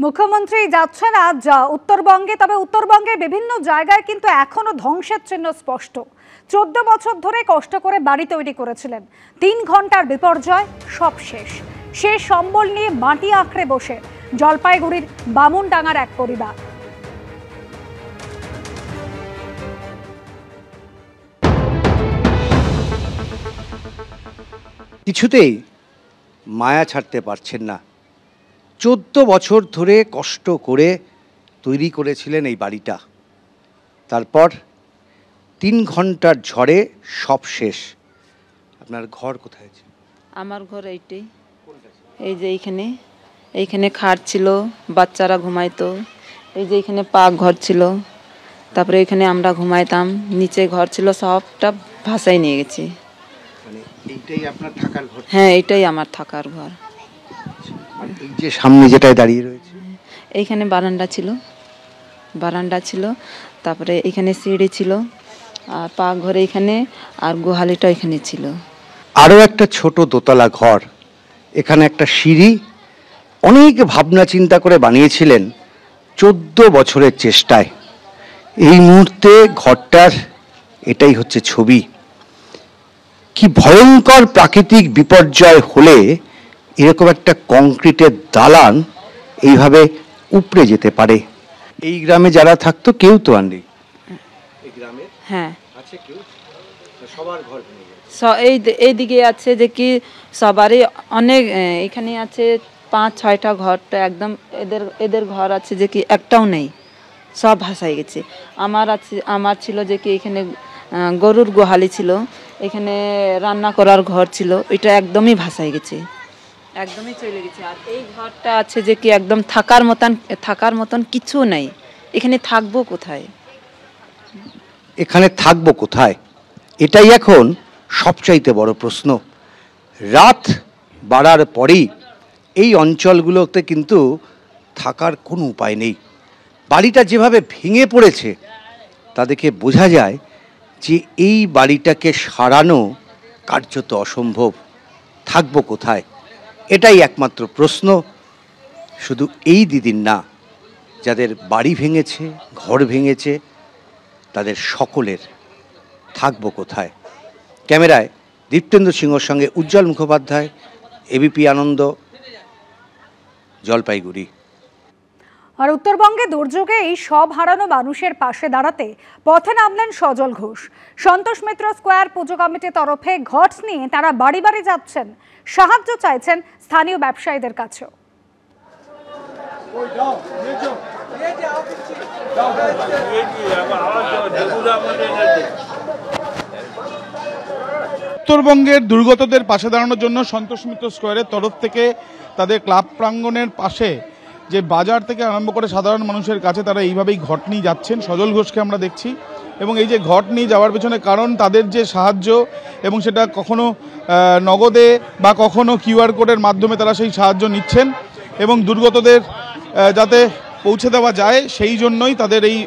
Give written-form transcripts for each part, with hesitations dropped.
মুখ্যমন্ত্রী যাচ্ছেন আজ উত্তরবঙ্গে, তবে উত্তরবঙ্গের বিভিন্ন জায়গায় কিন্তু এখনো ধ্বংসের চিহ্ন স্পষ্ট। 14 বছর ধরে কষ্ট করে বাড়ি তৈরি করেছিলেন, 3 ঘন্টার বিপর্যয়, সব শেষ। শেষ সম্বল নিয়ে মাটি আঁকড়ে বসে জলপাইগুড়ির বামুনডাঙ্গার এক পরিবার। কিছুতেই মায়া ছাড়তে পারছেন না। 14 বছর ধরে কষ্ট করে তৈরি করেছিলেন এই বাড়িটা, তারপর 3 ঘন্টার ঝড়ে সব শেষ। আপনার ঘর কোথায় ছিল? আমার ঘর এইটাই, এই যে এইখানে খাট ছিল, বাচ্চারা ঘুমাইতো। এই যে এখানে পাক ঘর ছিল, তারপরে এখানে আমরা ঘুমাইতাম। নিচে ঘর ছিল, সবটা ভাসাই নিয়ে গেছে। মানে এইটাই আপনার থাকার ঘর? হ্যাঁ, এটাই আমার থাকার ঘর। এই যে সামনে যেটায় দাঁড়িয়ে রয়েছে, এইখানে বারান্দা ছিল, তারপরে এখানে সিঁড়ি ছিল, আর পাক ঘরে এখানে, আর গোহালিটা এখানে ছিল। আরও একটা ছোট দোতলা ঘর, এখানে একটা সিঁড়ি। অনেক ভাবনা চিন্তা করে বানিয়েছিলেন 14 বছরের চেষ্টায়। এই মুহূর্তে ঘরটার এটাই হচ্ছে ছবি। কি ভয়ঙ্কর প্রাকৃতিক বিপর্যয় হলে এরকম একটা কংক্রিটের দালান এইভাবে উপড়ে যেতে পারে। এই গ্রামে যারা থাকতো কেউ তো আর নেই এই গ্রামে? হ্যাঁ আছে কেউ? সবার ঘর ভেঙে গেছে। এইদিকে আছে যে কি সবারই অনেক, এখানে আছে 5-6টা ঘরটা একদম এদের ঘর আছে যে কি একটাও নেই, সব ভাসাই গেছে। আমার ছিল যে কি এখানে গরুর গোহালি ছিল, এখানে রান্না করার ঘর ছিল, ওইটা একদমই ভাসাই গেছে, একদমই চলে গেছে। আর এই ঘরটা আছে যে কি একদম থাকার মতন কিছু নেই। এখানে থাকবো কোথায়? এটাই এখন সবচাইতে বড় প্রশ্ন। রাত বাড়ার পরেই এই অঞ্চলগুলোতে কিন্তু থাকার কোনো উপায় নেই। বাড়িটা যেভাবে ভেঙে পড়েছে তা দেখে বোঝা যায় যে এই বাড়িটাকে সারানো কার্যত অসম্ভব। থাকবো কোথায়? এটাই একমাত্র প্রশ্ন। শুধু এই দিদির না, যাদের বাড়ি ভেঙেছে, ঘর ভেঙেছে, তাদের সকলের থাকবো কোথায়? ক্যামেরায় দীপ্তেন্দ্র সিংহর সঙ্গে উজ্জ্বল মুখোপাধ্যায়, এবিপি আনন্দ, জলপাইগুড়ি। আর উত্তরবঙ্গে দুর্যোগে এই সব হারানো মানুষের পাশে দাঁড়াতে পথে নামলেন সজল ঘোষ। সন্তোষ মিত্র স্কোয়ার পুজো কমিটির তরফে ঘট নিয়ে তারা বাড়ি বাড়ি যাচ্ছেন, সাহায্য চাইছেন স্থানীয় ব্যবসায়ীদের কাছেও। উত্তরবঙ্গের দুর্গতদের পাশে দাঁড়ানোর জন্য সন্তোষ মিত্র স্কোয়ারের তরফ থেকে তাদের ক্লাব প্রাঙ্গণের পাশে যে বাজার থেকে আরম্ভ করে সাধারণ মানুষের কাছে তারা এইভাবেই ঘট নিয়ে যাচ্ছেন। সজল ঘোষকে আমরা দেখছি, এবং এই যে ঘট নিয়ে যাওয়ার পেছনে কারণ তাদের যে সাহায্য, এবং সেটা কখনো নগদে বা কখনো কিউআর কোডের মাধ্যমে তারা সেই সাহায্য নিচ্ছেন, এবং দুর্গতদের যাতে পৌঁছে দেওয়া যায় সেই জন্যই তাদের এই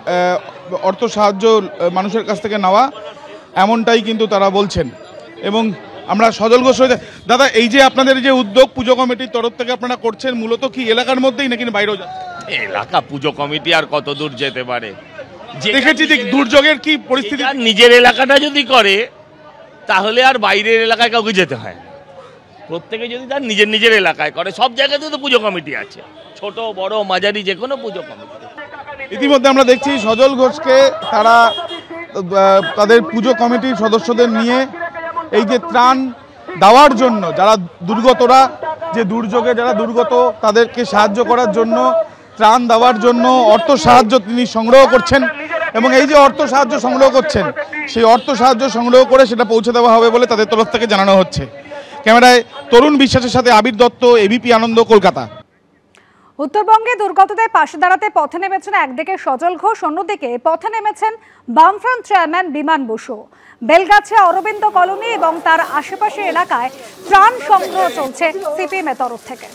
অর্থ সাহায্য মানুষের কাছ থেকে নেওয়া, এমনটাই কিন্তু তারা বলছেন। এবং আমরা সজল ঘোষ, দাদা, এই যে আপনাদের যে উদ্যোগ পুজো কমিটির তরফ থেকে আপনারা করছেন, মূলত কি এলাকার মধ্যেই নাকি বাইরেও যাচ্ছে? এলাকা পুজো কমিটি আর কত দূর যেতে পারে? দেখেছি দুর্যোগের কি পরিস্থিতি। নিজের এলাকাটা যদি করে তাহলে আর বাইরের এলাকায় কাউকে যেতে হয় না। প্রত্যেকে যদি তার নিজের এলাকায় করে, সব জায়গাতে তো পুজো কমিটি আছে, ছোট বড় মাঝারি যে কোনো পুজো কমিটি। ইতিমধ্যে আমরা দেখছি সজল ঘোষকে তারা তাদের পুজো কমিটির সদস্যদের নিয়ে এই যে ত্রাণ দেওয়ার জন্য, যারা দুর্গতরা, যে দুর্যোগে যারা দুর্গত তাদেরকে সাহায্য করার জন্য, ত্রাণ দেওয়ার জন্য অর্থ সাহায্য তিনি সংগ্রহ করছেন, এবং এই যে অর্থ সাহায্য সংগ্রহ করছেন সেই অর্থ সাহায্য সংগ্রহ করে সেটা পৌঁছে দেওয়া হবে বলে তাদের তরফ থেকে জানানো হচ্ছে। ক্যামেরায় তরুণ বিশ্বাসের সাথে আবির দত্ত, এবিপি আনন্দ, কলকাতা। উত্তরবঙ্গে দুর্গতদের পাশে দাঁড়াতে পথে নেমেছেন একদিকে সজল ঘোষ, অন্যদিকে পথে নেমেছেন বামফ্রন্ট চেয়ারম্যান বিমান বসু। বেলগাছে অরবিন্দ কলোনি এবং তার আশেপাশের এলাকায় ত্রাণ সংগ্রহ চলছে সিপিএম এর তরফ থেকে।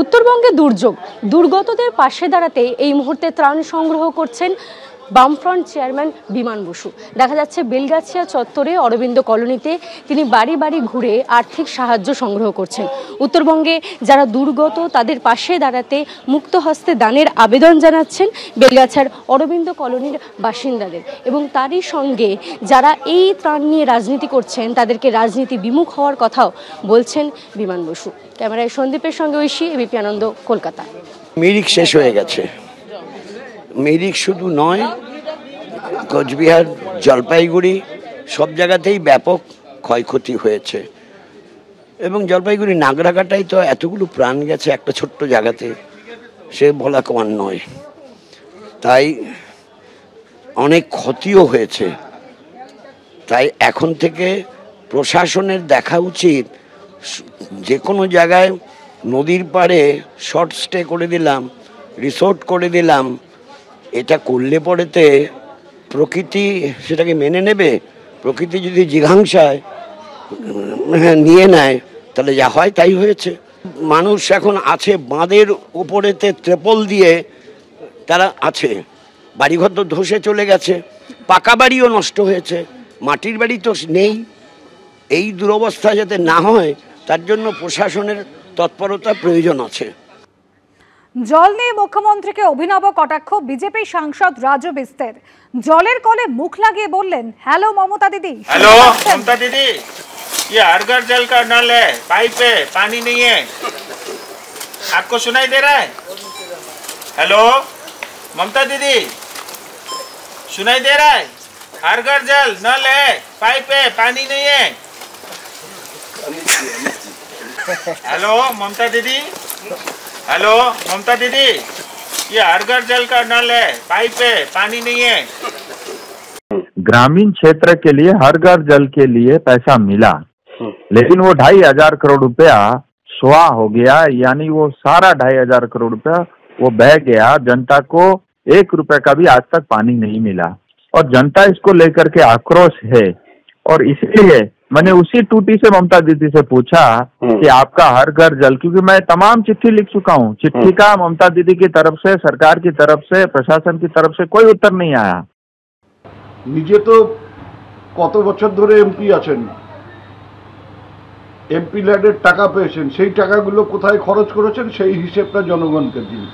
উত্তরবঙ্গে দুর্যোগ, দুর্গতদের পাশে দাঁড়াতে এই মুহূর্তে ত্রাণ সংগ্রহ করছেন বামফ্রন্ট চেয়ারম্যান বিমান বসু। দেখা যাচ্ছে বেলগাছিয়া চত্বরে অরবিন্দ কলোনিতে তিনি বাড়ি বাড়ি ঘুরে আর্থিক সাহায্য সংগ্রহ করছেন। উত্তরবঙ্গে যারা দুর্গত তাদের পাশে দাঁড়াতে মুক্ত হস্তে দানের আবেদন জানাচ্ছেন বেলগাছিয়ার অরবিন্দ কলোনির বাসিন্দাদের, এবং তারই সঙ্গে যারা এই ত্রাণ নিয়ে রাজনীতি করছেন তাদেরকে রাজনীতি বিমুখ হওয়ার কথাও বলছেন বিমান বসু। ক্যামেরায় সন্দীপের সঙ্গে ঐশী, এবিপি আনন্দ, কলকাতা। মিরিক শেষ হয়ে গেছে। মিরিক শুধু নয়, কোচবিহার, জলপাইগুড়ি সব জায়গাতেই ব্যাপক ক্ষয়ক্ষতি হয়েছে। এবং জলপাইগুড়ি নাগরাকাটাই তো এতগুলো প্রাণ গেছে একটা ছোট্ট জায়গাতে, সে বলা কমান নয়। তাই অনেক ক্ষতিও হয়েছে। তাই এখন থেকে প্রশাসনের দেখা উচিত যে কোনো জায়গায় নদীর পাড়ে শর্ট স্টে করে দিলাম, রিসোর্ট করে দিলাম, এটা করলে পরেতে প্রকৃতি সেটাকে মেনে নেবে। প্রকৃতি যদি জিঘাংসায় নিয়ে নেয় তাহলে যা হয় তাই হয়েছে। মানুষ এখন আছে বাঁধের উপরেতে ত্রেপল দিয়ে তারা আছে, বাড়িঘর তো ধসে চলে গেছে, পাকা বাড়িও নষ্ট হয়েছে, মাটির বাড়ি তো নেই। এই দুরবস্থা যাতে না হয় তার জন্য প্রশাসনের তৎপরতা প্রয়োজন আছে। জল নিয়ে মুখ্যমন্ত্রীকে অভিনব কটাক্ষ বিজেপি সাংসদ রাজু বিস্তের। জলের কলে মুখ লাগিয়ে বললেন, হ্যালো মমতা দিদি। हेलो ममता दीदी, ये हर घर जल का नल है, पाइप है, पानी नहीं है। आपको सुनाई दे रहा है? हेलो ममता दीदी, सुनाई दे रहा है? हर घर जल नल है, पाइप है, पानी नहीं है। हेलो ममता दीदी, हेलो ममता दीदी, ये हर घर जल का नल है, पाइप है, पानी नहीं है। ग्रामीण क्षेत्र के लिए हर घर जल के लिए पैसा मिला, लेकिन वो 2,500 करोड़ रुपया स्वाह हो गया। यानी वो सारा 2,500 करोड़ रुपया वो बह गया। जनता को 1 रुपए का भी आज तक पानी नहीं मिला और जनता इसको लेकर के आक्रोश है। और इसलिए मैंने उसी टूटी से ममता दीदी से पूछा कि आपका हर घर जल, क्योंकि मैं तमाम चिट्ठी लिख चुका हूँ, चिट्ठी का ममता दीदी की तरफ से, सरकार की तरफ से, प्रशासन की तरफ से कोई उत्तर नहीं आया। নিজে তো কত বছর ধরে এমপি আছেন, এমপি ল্যাডের টাকা পেয়েছেন, সেই টাকাগুলো কোথায় খরচ করেছেন সেই হিসেবটা জনগণকে দিন।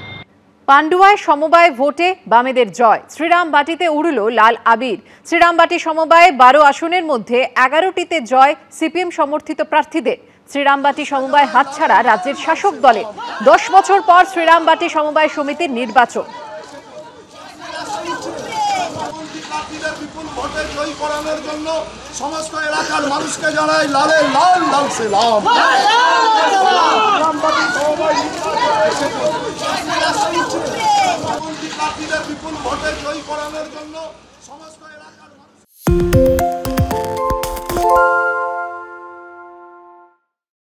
পান্ডুয়ায় সমবায় ভোটে বামেদের জয়। শ্রীরামবাটিতে উড়ল লাল আবির। শ্রীরামবাটি সমবায় 12 আসনের মধ্যে 11টিতে জয় সিপিএম সমর্থিত প্রার্থীদের। শ্রীরামবাটি সমবায় হাতছাড়া রাজ্যের শাসক দলের। 10 বছর পর শ্রীরামবাটি সমবায় সমিতির নির্বাচন। সমস্ত এলাকার মানুষকে জানাই লালের লাল, লাল সালাম। বিপুল ভোটে জয়ী করানোর জন্য সমস্ত এলাকার মানুষ